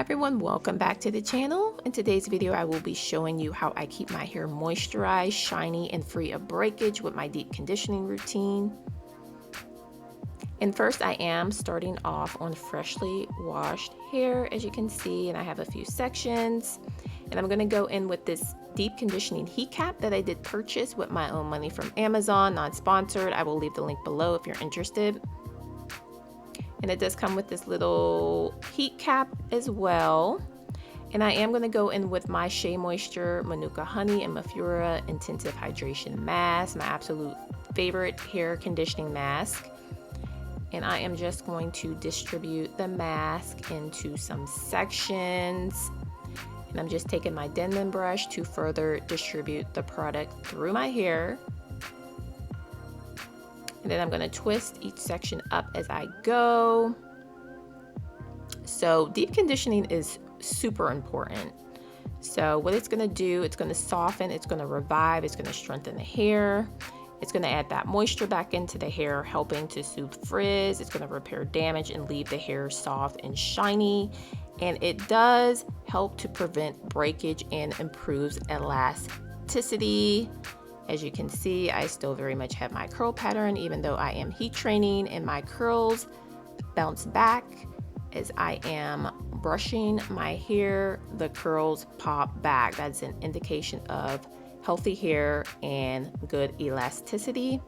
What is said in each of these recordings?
everyone, welcome back to the channel. In today's video I will be showing you how I keep my hair moisturized, shiny, and free of breakage with my deep conditioning routine. And first I am starting off on freshly washed hair, as you can see, and I have a few sections. And I'm going to go in with this deep conditioning heat cap that I did purchase with my own money from Amazon, not sponsored. I will leave the link below if you're interested. And it does come with this little heat cap as well. And I am going to go in with my Shea Moisture Manuka Honey and Mafura Intensive Hydration Mask, my absolute favorite hair conditioning mask. And I am just going to distribute the mask into some sections. And I'm just taking my Denman brush to further distribute the product through my hair. And then I'm going to twist each section up as I go. So deep conditioning is super important. So what it's going to do, it's going to soften, it's going to revive, it's going to strengthen the hair. It's going to add that moisture back into the hair, helping to soothe frizz. It's going to repair damage and leave the hair soft and shiny. And it does help to prevent breakage and improves elasticity. As you can see, I still very much have my curl pattern, even though I am heat training, and my curls bounce back as I am brushing my hair. The curls pop back. That's an indication of healthy hair and good elasticity.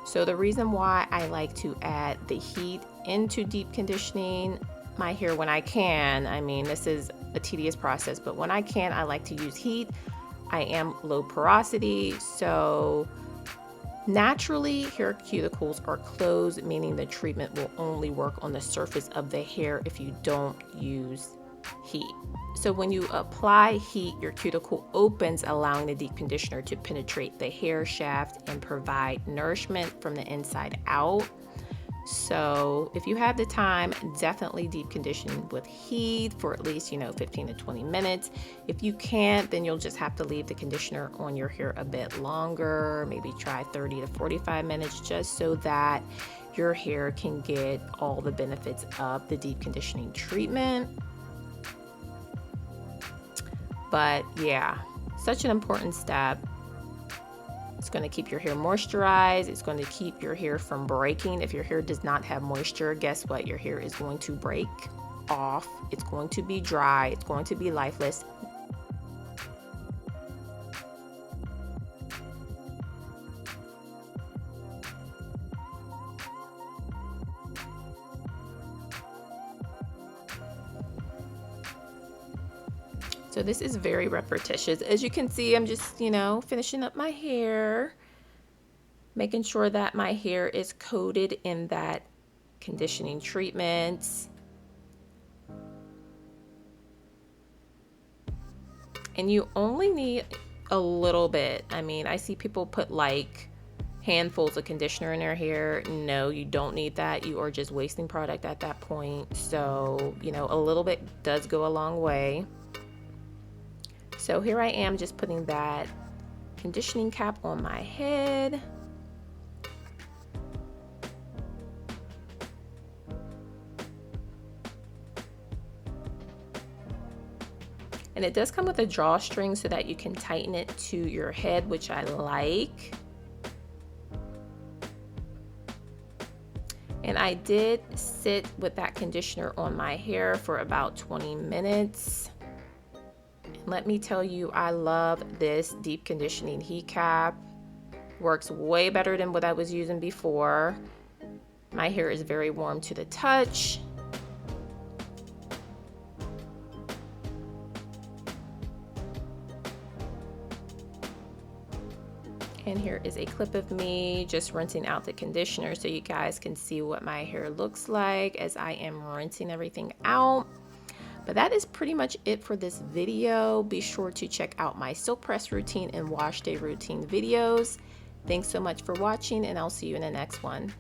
So the reason why I like to add the heat into deep conditioning my hair when I can, I mean, this is a tedious process, but when I can, I like to use heat. I am low porosity, so naturally hair cuticles are closed, meaning the treatment will only work on the surface of the hair if you don't use heat. So when you apply heat, your cuticle opens, allowing the deep conditioner to penetrate the hair shaft and provide nourishment from the inside out. So if you have the time, definitely deep condition with heat for at least 15 to 20 minutes. If you can't, then you'll just have to leave the conditioner on your hair a bit longer, maybe try 30 to 45 minutes, just so that your hair can get all the benefits of the deep conditioning treatment. But yeah, such an important step. It's going to keep your hair moisturized. It's going to keep your hair from breaking. If your hair does not have moisture, guess what? Your hair is going to break off. It's going to be dry. It's going to be lifeless. So this is very repetitious. As you can see, I'm just, finishing up my hair, making sure that my hair is coated in that conditioning treatment. And you only need a little bit. I mean, I see people put like handfuls of conditioner in their hair. No, you don't need that. You are just wasting product at that point. So, a little bit does go a long way. So here I am just putting that conditioning cap on my head. And it does come with a drawstring so that you can tighten it to your head, which I like. And I did sit with that conditioner on my hair for about 20 minutes. Let me tell you, I love this deep conditioning heat cap. Works way better than what I was using before. My hair is very warm to the touch. And here is a clip of me just rinsing out the conditioner so you guys can see what my hair looks like as I am rinsing everything out. But that is pretty much it for this video. Be sure to check out my silk press routine and wash day routine videos. Thanks so much for watching, and I'll see you in the next one.